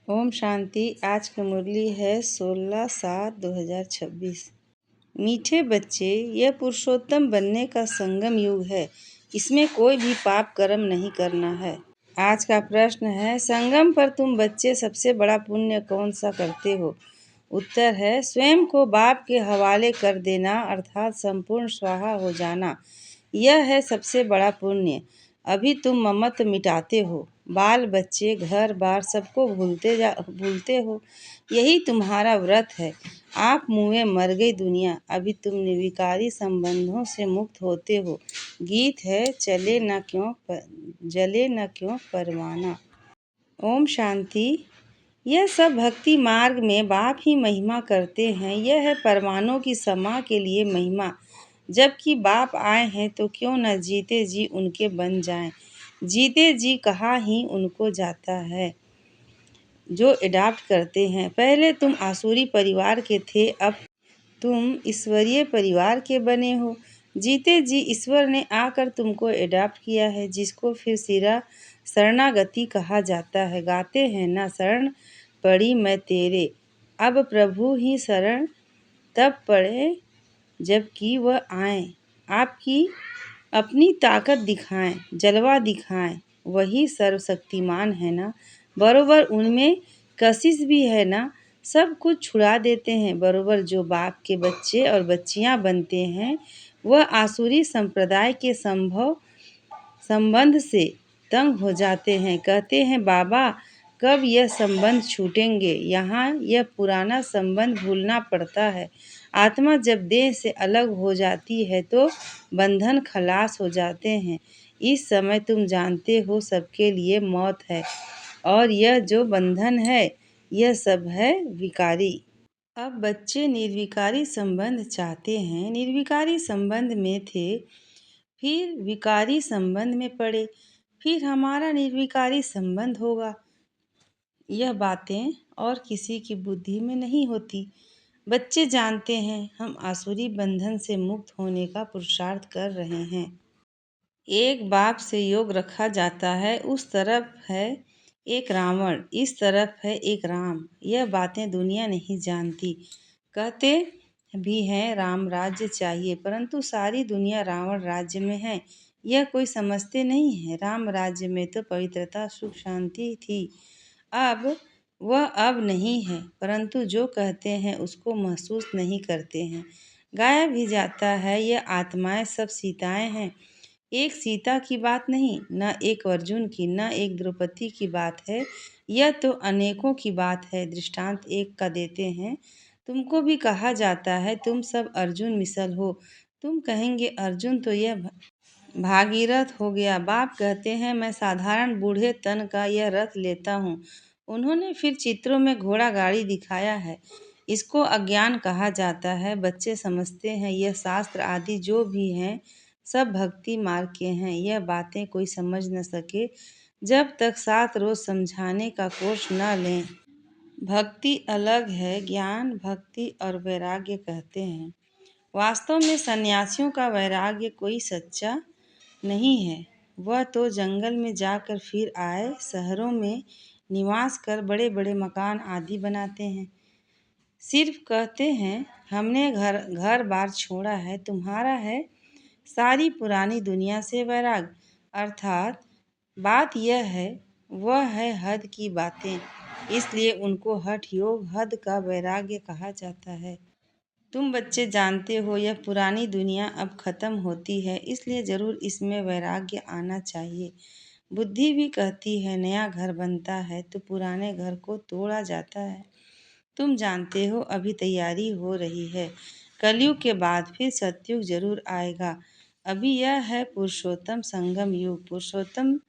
ओम शांति। आज की मुरली है 16/7/2026। मीठे बच्चे, यह पुरुषोत्तम बनने का संगम युग है। इसमें कोई भी पाप कर्म नहीं करना है। आज का प्रश्न है, संगम पर तुम बच्चे सबसे बड़ा पुण्य कौन सा करते हो? उत्तर है, स्वयं को बाप के हवाले कर देना अर्थात संपूर्ण स्वाहा हो जाना। यह है सबसे बड़ा पुण्य। अभी तुम ममत्व मिटाते हो, बाल बच्चे घर बार सबको भूलते हो। यही तुम्हारा व्रत है। आप मुँहे मर गई दुनिया, अभी तुम निर्विकारी संबंधों से मुक्त होते हो। गीत है, जले न क्यों परवाना। ओम शांति। यह सब भक्ति मार्ग में बाप ही महिमा करते हैं। यह है परमाणु की समा के लिए महिमा। जबकि बाप आए हैं तो क्यों न जीते जी उनके बन जाएं। जीते जी कहा ही उनको जाता है जो अडॉप्ट करते हैं। पहले तुम आसुरी परिवार के थे, अब तुम ईश्वरीय परिवार के बने हो। जीते जी ईश्वर ने आकर तुमको अडॉप्ट किया है, जिसको फिर सिरा शरणागति कहा जाता है। गाते हैं ना, शरण पड़ी मैं तेरे। अब प्रभु ही शरण तब पड़े जबकि वह आए। आपकी अपनी ताकत दिखाएं, जलवा दिखाएं। वही सर्वशक्तिमान है ना, बरोबर उनमें कशिश भी है ना। सब कुछ छुड़ा देते हैं। बरोबर जो बाप के बच्चे और बच्चियां बनते हैं, वह आसुरी संप्रदाय के संबंध से तंग हो जाते हैं। कहते हैं, बाबा कब यह संबंध छूटेंगे। यहाँ यह पुराना संबंध भूलना पड़ता है। आत्मा जब देह से अलग हो जाती है तो बंधन खलास हो जाते हैं। इस समय तुम जानते हो सबके लिए मौत है, और यह जो बंधन है यह सब है विकारी। अब बच्चे निर्विकारी संबंध चाहते हैं। निर्विकारी संबंध में थे, फिर विकारी संबंध में पड़े, फिर हमारा निर्विकारी संबंध होगा। यह बातें और किसी की बुद्धि में नहीं होती। बच्चे जानते हैं हम आसुरी बंधन से मुक्त होने का पुरुषार्थ कर रहे हैं। एक बाप से योग रखा जाता है, उस तरफ है एक रावण, इस तरफ है एक राम। यह बातें दुनिया नहीं जानती। कहते भी हैं राम राज्य चाहिए, परंतु सारी दुनिया रावण राज्य में है। यह कोई समझते नहीं है। राम राज्य में तो पवित्रता सुख शांति थी। वह अब नहीं है, परंतु जो कहते हैं उसको महसूस नहीं करते हैं। गाया भी जाता है, यह आत्माएं सब सीताएं हैं। एक सीता की बात नहीं, न एक अर्जुन की, न एक द्रौपदी की बात है। यह तो अनेकों की बात है। दृष्टांत एक का देते हैं। तुमको भी कहा जाता है तुम सब अर्जुन मिसल हो। तुम कहेंगे अर्जुन तो यह भागीरथ हो गया। बाप कहते हैं मैं साधारण बूढ़े तन का यह रथ लेता हूँ। उन्होंने फिर चित्रों में घोड़ा गाड़ी दिखाया है। इसको अज्ञान कहा जाता है। बच्चे समझते हैं यह शास्त्र आदि जो भी हैं सब भक्ति मार्ग के हैं। यह बातें कोई समझ न सके जब तक 7 रोज समझाने का कोर्स न लें। भक्ति अलग है, ज्ञान भक्ति और वैराग्य कहते हैं। वास्तव में सन्यासियों का वैराग्य कोई सच्चा नहीं है। वह तो जंगल में जाकर फिर आए, शहरों में निवास कर बड़े बड़े मकान आदि बनाते हैं। सिर्फ कहते हैं हमने घर बार छोड़ा है। तुम्हारा है सारी पुरानी दुनिया से वैराग। अर्थात बात यह है, वह है हद की बातें, इसलिए उनको हठ योग हद का वैराग्य कहा जाता है। तुम बच्चे जानते हो यह पुरानी दुनिया अब खत्म होती है, इसलिए जरूर इसमें वैराग्य आना चाहिए। बुद्धि भी कहती है नया घर बनता है तो पुराने घर को तोड़ा जाता है। तुम जानते हो अभी तैयारी हो रही है। कलयुग के बाद फिर सतयुग जरूर आएगा। अभी यह है पुरुषोत्तम संगम युग। पुरुषोत्तम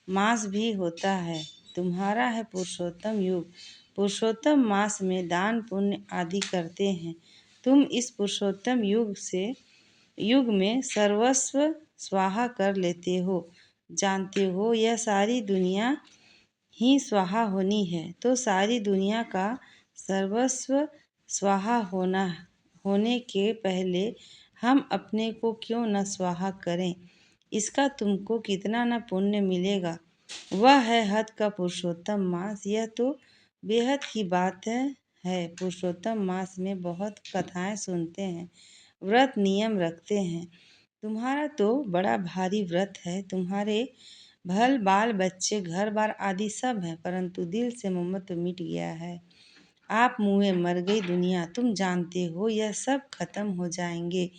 मास भी होता है। तुम्हारा है पुरुषोत्तम युग। पुरुषोत्तम मास में दान पुण्य आदि करते हैं। तुम इस पुरुषोत्तम युग में सर्वस्व स्वाहा कर लेते हो। जानते हो यह सारी दुनिया ही स्वाहा होनी है, तो सारी दुनिया का सर्वस्व स्वाहा होने के पहले हम अपने को क्यों न स्वाहा करें। इसका तुमको कितना न पुण्य मिलेगा। वह है हद का पुरुषोत्तम मास। यह तो बेहद की बात है। पुरुषोत्तम मास में बहुत कथाएं सुनते हैं, व्रत नियम रखते हैं। तुम्हारा तो बड़ा भारी व्रत है। तुम्हारे भल बाल बच्चे घर बार आदि सब है, परंतु दिल से मोहम्मद तो मिट गया है। आप मुँहे मर गई दुनिया। तुम जानते हो यह सब खत्म हो जाएंगे।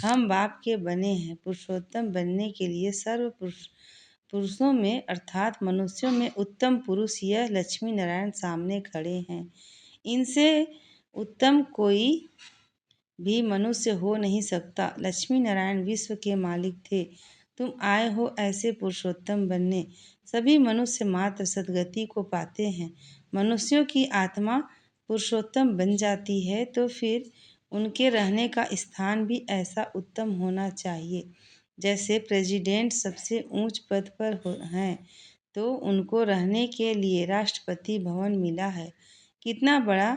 हम बाप के बने हैं। पुरुषोत्तम बनने के लिए सर्व पुरुषों में अर्थात मनुष्यों में उत्तम पुरुष यह लक्ष्मी नारायण सामने खड़े हैं। इनसे उत्तम कोई भी मनुष्य हो नहीं सकता। लक्ष्मी नारायण विश्व के मालिक थे। तुम आए हो ऐसे पुरुषोत्तम बनने। सभी मनुष्य मात्र सदगति को पाते हैं। मनुष्यों की आत्मा पुरुषोत्तम बन जाती है तो फिर उनके रहने का स्थान भी ऐसा उत्तम होना चाहिए। जैसे प्रेसिडेंट सबसे ऊंच पद पर हैं तो उनको रहने के लिए राष्ट्रपति भवन मिला है। कितना बड़ा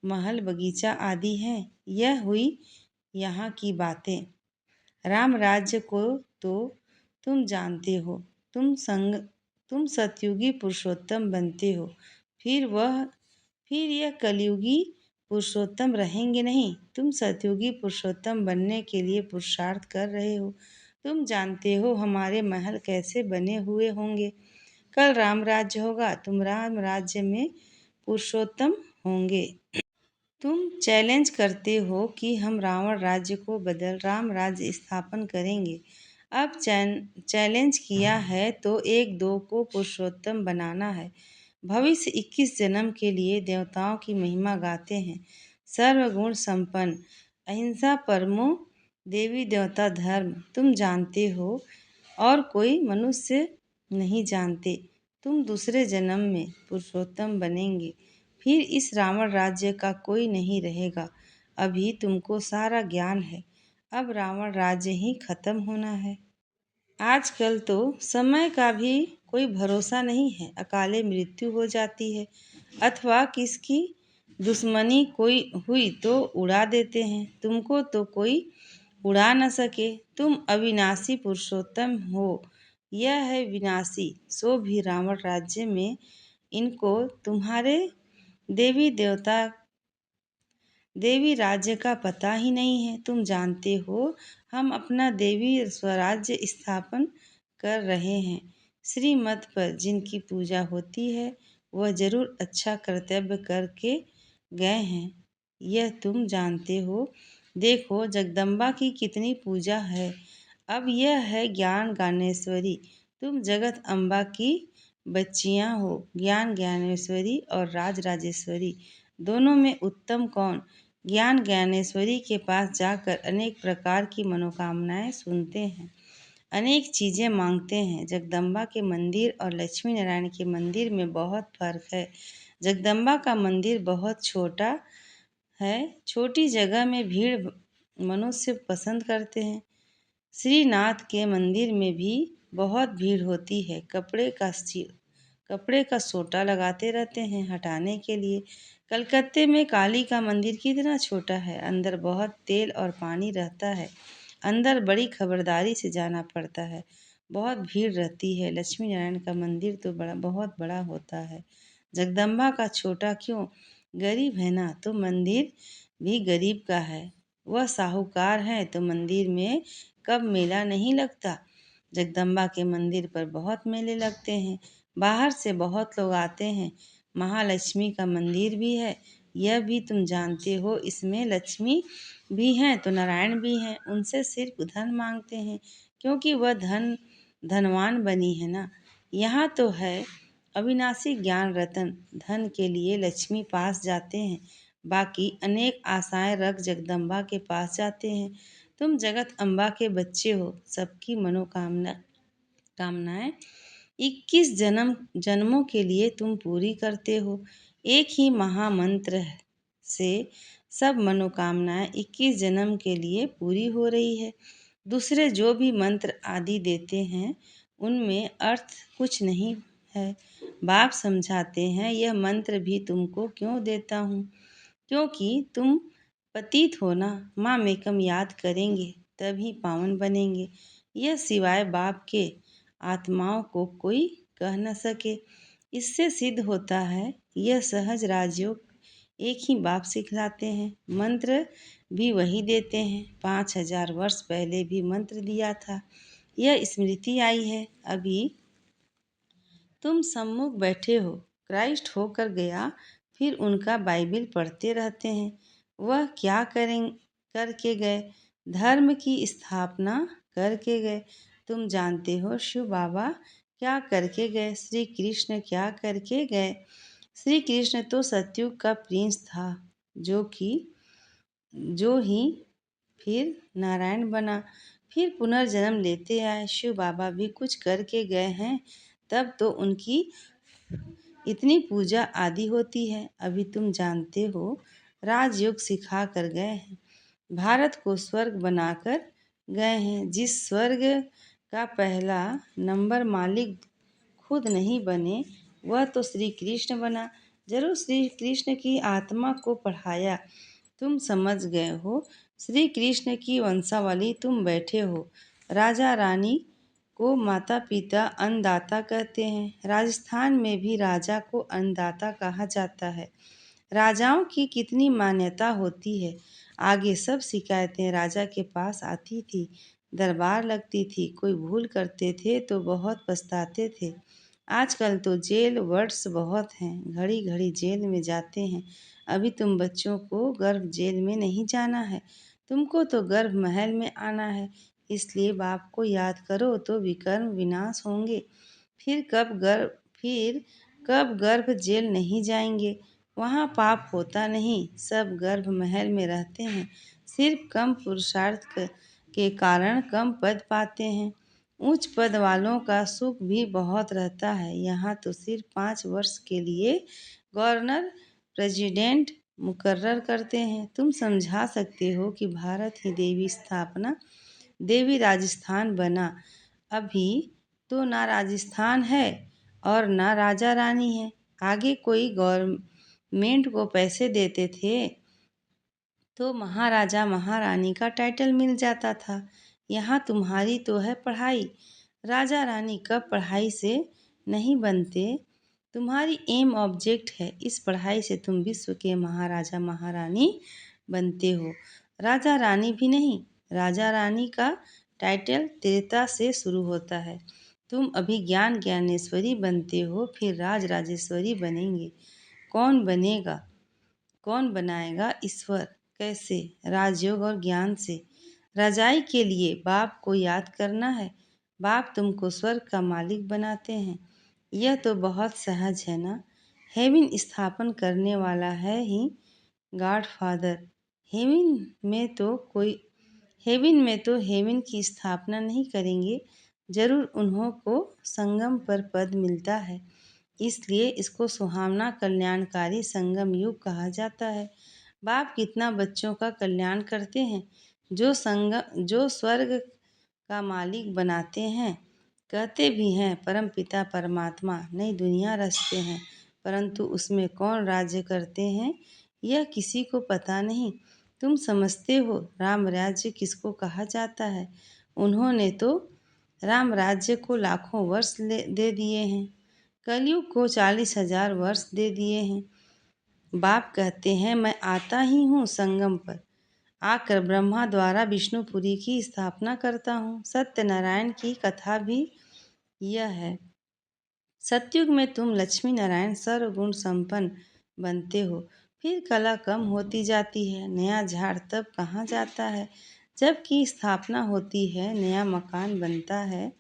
महल बगीचा आदि हैं। यह हुई यहाँ की बातें। राम राज्य को तो तुम जानते हो। तुम सतयुगी पुरुषोत्तम बनते हो। फिर यह कलयुगी पुरुषोत्तम रहेंगे नहीं। तुम सतयुगी पुरुषोत्तम बनने के लिए पुरुषार्थ कर रहे हो। तुम जानते हो हमारे महल कैसे बने हुए होंगे। कल राम राज्य होगा। तुम राम राज्य में पुरुषोत्तम होंगे। तुम चैलेंज करते हो कि हम रावण राज्य को बदल राम राज्य स्थापन करेंगे। अब चैलेंज किया है तो एक दो को पुरुषोत्तम बनाना है। भविष्य 21 जन्म के लिए देवताओं की महिमा गाते हैं। सर्वगुण संपन्न, अहिंसा परमो देवी देवता धर्म तुम जानते हो और कोई मनुष्य नहीं जानते। तुम दूसरे जन्म में पुरुषोत्तम बनेंगे। फिर इस रावण राज्य का कोई नहीं रहेगा। अभी तुमको सारा ज्ञान है। अब रावण राज्य ही खत्म होना है। आजकल तो समय का भी कोई भरोसा नहीं है। अकाले मृत्यु हो जाती है अथवा किसकी दुश्मनी कोई हुई तो उड़ा देते हैं। तुमको तो कोई उड़ा न सके। तुम अविनाशी पुरुषोत्तम हो। यह है विनाशी। सो भी रावण राज्य में इनको तुम्हारे देवी देवता देवी राज्य का पता ही नहीं है। तुम जानते हो हम अपना देवी स्वराज्य स्थापन कर रहे हैं। श्रीमत पर जिनकी पूजा होती है वह जरूर अच्छा कर्तव्य करके गए हैं। यह तुम जानते हो। देखो जगदम्बा की कितनी पूजा है। अब यह है ज्ञान ज्ञानेश्वरी। तुम जगत अम्बा की बच्चियां हो। ज्ञान ज्ञानेश्वरी और राज राजेश्वरी दोनों में उत्तम कौन। ज्ञान ज्ञानेश्वरी के पास जाकर अनेक प्रकार की मनोकामनाएं सुनते हैं, अनेक चीज़ें मांगते हैं। जगदम्बा के मंदिर और लक्ष्मी नारायण के मंदिर में बहुत फर्क है। जगदम्बा का मंदिर बहुत छोटा है। छोटी जगह में भीड़ मनुष्य पसंद करते हैं। श्रीनाथ के मंदिर में भी बहुत भीड़ होती है। कपड़े का सोटा लगाते रहते हैं हटाने के लिए। कलकत्ते में काली का मंदिर कितना छोटा है। अंदर बहुत तेल और पानी रहता है। अंदर बड़ी खबरदारी से जाना पड़ता है। बहुत भीड़ रहती है। लक्ष्मी नारायण का मंदिर तो बहुत बड़ा होता है। जगदम्बा का छोटा क्यों। गरीब है ना तो मंदिर भी गरीब का है। वह साहूकार है तो मंदिर में कब मेला नहीं लगता। जगदम्बा के मंदिर पर बहुत मेले लगते हैं। बाहर से बहुत लोग आते हैं। महालक्ष्मी का मंदिर भी है। यह भी तुम जानते हो। इसमें लक्ष्मी भी हैं तो नारायण भी हैं। उनसे सिर्फ धन मांगते हैं क्योंकि वह धनवान बनी है ना। यहाँ तो है अविनाशी ज्ञान रतन। धन के लिए लक्ष्मी पास जाते हैं। बाकी अनेक आशाएं रख जगदम्बा के पास जाते हैं। तुम जगत अम्बा के बच्चे हो। सबकी कामनाएं 21 जन्मों के लिए तुम पूरी करते हो। एक ही महामंत्र से सब मनोकामनाएं 21 जन्म के लिए पूरी हो रही है। दूसरे जो भी मंत्र आदि देते हैं उनमें अर्थ कुछ नहीं है। बाप समझाते हैं यह मंत्र भी तुमको क्यों देता हूँ क्योंकि तुम पतित हो ना। माँ मेकम याद करेंगे तभी पावन बनेंगे। यह सिवाय बाप के आत्माओं को कोई कह न सके। इससे सिद्ध होता है यह सहज राजयोग एक ही बाप सिखलाते हैं, मंत्र भी वही देते हैं। 5,000 वर्ष पहले भी मंत्र दिया था, यह स्मृति आई है। अभी तुम सम्मुख बैठे हो, क्राइस्ट होकर गया, फिर उनका बाइबिल पढ़ते रहते हैं। वह क्या करके गए? धर्म की स्थापना करके गए। तुम जानते हो शिव बाबा क्या करके गए, श्री कृष्ण क्या करके गए। श्री कृष्ण तो सतयुग का प्रिंस था, जो ही फिर नारायण बना, फिर पुनर्जन्म लेते आए। शिव बाबा भी कुछ करके गए हैं, तब तो उनकी इतनी पूजा आदि होती है। अभी तुम जानते हो राजयोग सिखा कर गए हैं, भारत को स्वर्ग बनाकर गए हैं। जिस स्वर्ग का पहला नंबर मालिक खुद नहीं बने, वह तो श्री कृष्ण बना। जरूर श्री कृष्ण की आत्मा को पढ़ाया, तुम समझ गए हो। श्री कृष्ण की वंशावली तुम बैठे हो। राजा रानी को माता पिता अन्नदाता कहते हैं। राजस्थान में भी राजा को अन्नदाता कहा जाता है। राजाओं की कितनी मान्यता होती है। आगे सब शिकायतें राजा के पास आती थी, दरबार लगती थी। कोई भूल करते थे तो बहुत पछताते थे। आजकल तो जेल वर्ड्स बहुत हैं, घड़ी घड़ी जेल में जाते हैं। अभी तुम बच्चों को गर्भ जेल में नहीं जाना है, तुमको तो गर्भ महल में आना है। इसलिए बाप को याद करो तो विकर्म विनाश होंगे। फिर कब गर्भ जेल नहीं जाएंगे। वहाँ पाप होता नहीं, सब गर्भ महल में रहते हैं। सिर्फ कम पुरुषार्थ के कारण कम पद पाते हैं। उच्च पद वालों का सुख भी बहुत रहता है। यहाँ तो सिर्फ 5 वर्ष के लिए गवर्नर प्रेसिडेंट मुकर्रर करते हैं। तुम समझा सकते हो कि भारत ही देवी राजस्थान बना। अभी तो ना राजस्थान है और ना राजा रानी है। आगे कोई गवर्नमेंट को पैसे देते थे तो महाराजा महारानी का टाइटल मिल जाता था। यहाँ तुम्हारी तो है पढ़ाई, राजा रानी कब पढ़ाई से नहीं बनते। तुम्हारी एम ऑब्जेक्ट है, इस पढ़ाई से तुम विश्व के महाराजा महारानी बनते हो। राजा रानी भी नहीं, राजा रानी का टाइटल त्रेता से शुरू होता है। तुम अभी ज्ञान ज्ञानेश्वरी बनते हो, फिर राज राजेश्वरी बनेंगे। कौन बनेगा? कौन बनाएगा ईश्वर? कैसे? राजयोग और ज्ञान से। रजाई के लिए बाप को याद करना है। बाप तुमको स्वर्ग का मालिक बनाते हैं। यह तो बहुत सहज है ना। हेवन स्थापन करने वाला है ही गॉड फादर। हेवन में तो कोई हेवन में तो हेवन की स्थापना नहीं करेंगे, जरूर उन्हों को संगम पर पद मिलता है। इसलिए इसको सुहावना कल्याणकारी संगम युग कहा जाता है। बाप कितना बच्चों का कल्याण करते हैं, जो स्वर्ग का मालिक बनाते हैं। कहते भी हैं परम पिता परमात्मा नई दुनिया रचते हैं, परंतु उसमें कौन राज्य करते हैं यह किसी को पता नहीं। तुम समझते हो राम राज्य किसको कहा जाता है। उन्होंने तो राम राज्य को लाखों वर्ष दे दिए हैं, कलयुग को 40,000 वर्ष दे दिए हैं। बाप कहते हैं मैं आता ही हूँ संगम पर, आकर ब्रह्मा द्वारा विष्णुपुरी की स्थापना करता हूँ। सत्यनारायण की कथा भी यह है। सतयुग में तुम लक्ष्मी नारायण सर्वगुण संपन्न बनते हो, फिर कला कम होती जाती है। नया झाड़ तब कहाँ जाता है जबकि स्थापना होती है, नया मकान बनता है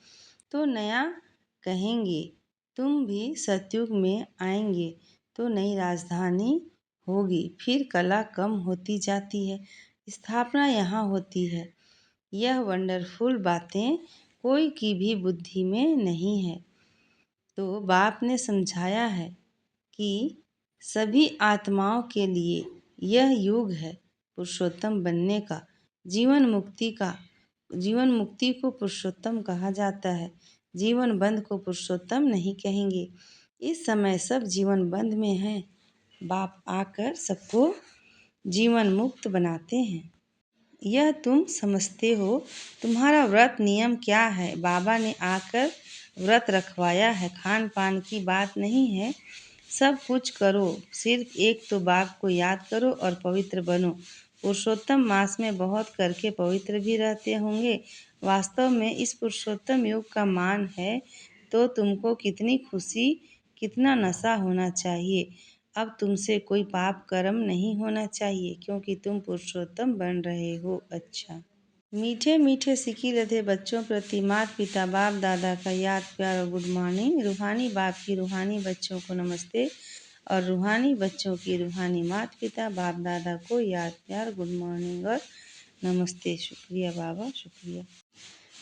तो नया कहेंगे। तुम भी सतयुग में आएंगे तो नई राजधानी होगी, फिर कला कम होती जाती है, स्थापना यहाँ होती है। यह वंडरफुल बातें कोई की भी बुद्धि में नहीं है। तो बाप ने समझाया है कि सभी आत्माओं के लिए यह युग है पुरुषोत्तम बनने का, जीवन मुक्ति को पुरुषोत्तम कहा जाता है, जीवन बंध को पुरुषोत्तम नहीं कहेंगे। इस समय सब जीवन बंध में हैं, बाप आकर सबको जीवन मुक्त बनाते हैं। यह तुम समझते हो। तुम्हारा व्रत नियम क्या है? बाबा ने आकर व्रत रखवाया है, खान पान की बात नहीं है। सब कुछ करो, सिर्फ एक तो बाप को याद करो और पवित्र बनो। पुरुषोत्तम मास में बहुत करके पवित्र भी रहते होंगे। वास्तव में इस पुरुषोत्तम युग का मान है तो तुमको कितनी खुशी, कितना नशा होना चाहिए। अब तुमसे कोई पाप कर्म नहीं होना चाहिए क्योंकि तुम पुरुषोत्तम बन रहे हो। अच्छा, मीठे मीठे सिकी लधे बच्चों प्रति माता पिता बाप दादा का याद प्यार और गुड मॉर्निंग। रूहानी बाप की रूहानी बच्चों को नमस्ते और रूहानी बच्चों की रूहानी माता पिता बाप दादा को याद प्यार गुड मॉर्निंग और नमस्ते। शुक्रिया बाबा, शुक्रिया।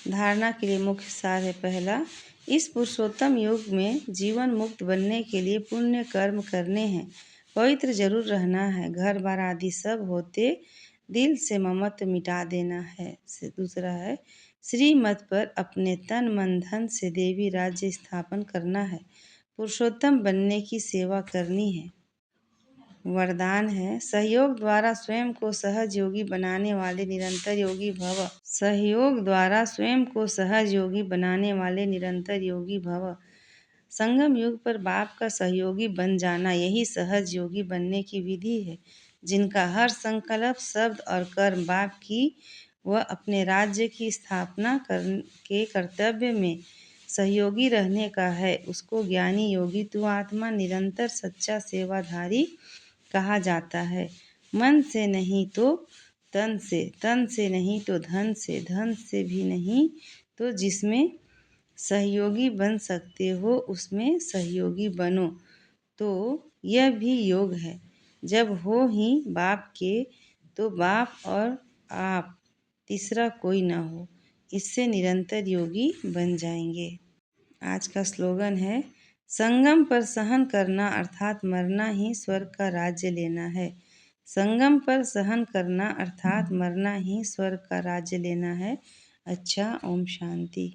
धारणा के लिए मुख्य सार है। पहला, इस पुरुषोत्तम युग में जीवन मुक्त बनने के लिए पुण्य कर्म करने हैं, पवित्र जरूर रहना है, घर बार आदि सब होते दिल से ममत्व मिटा देना है। दूसरा है, श्रीमत पर अपने तन मन धन से देवी राज्य स्थापन करना है, पुरुषोत्तम बनने की सेवा करनी है। वरदान है, सहयोग द्वारा स्वयं को सहज योगी बनाने वाले निरंतर योगी भव। सहयोग द्वारा स्वयं को सहज योगी बनाने वाले निरंतर योगी भव। संगम युग पर बाप का सहयोगी बन जाना, यही सहज योगी बनने की विधि है। जिनका हर संकल्प शब्द और कर्म बाप की व अपने राज्य की स्थापना के कर्तव्य में सहयोगी रहने का है, उसको ज्ञानी योगी तु आत्मा निरंतर सच्चा सेवाधारी कहा जाता है। मन से नहीं तो तन से, तन से नहीं तो धन से, धन से भी नहीं तो जिसमें सहयोगी बन सकते हो उसमें सहयोगी बनो। तो यह भी योग है। जब हो ही बाप के तो बाप और आप, तीसरा कोई ना हो, इससे निरंतर योगी बन जाएंगे। आज का स्लोगन है, संगम पर सहन करना अर्थात मरना ही स्वर्ग का राज्य लेना है। संगम पर सहन करना अर्थात मरना ही स्वर्ग का राज्य लेना है। अच्छा, ओम शांति।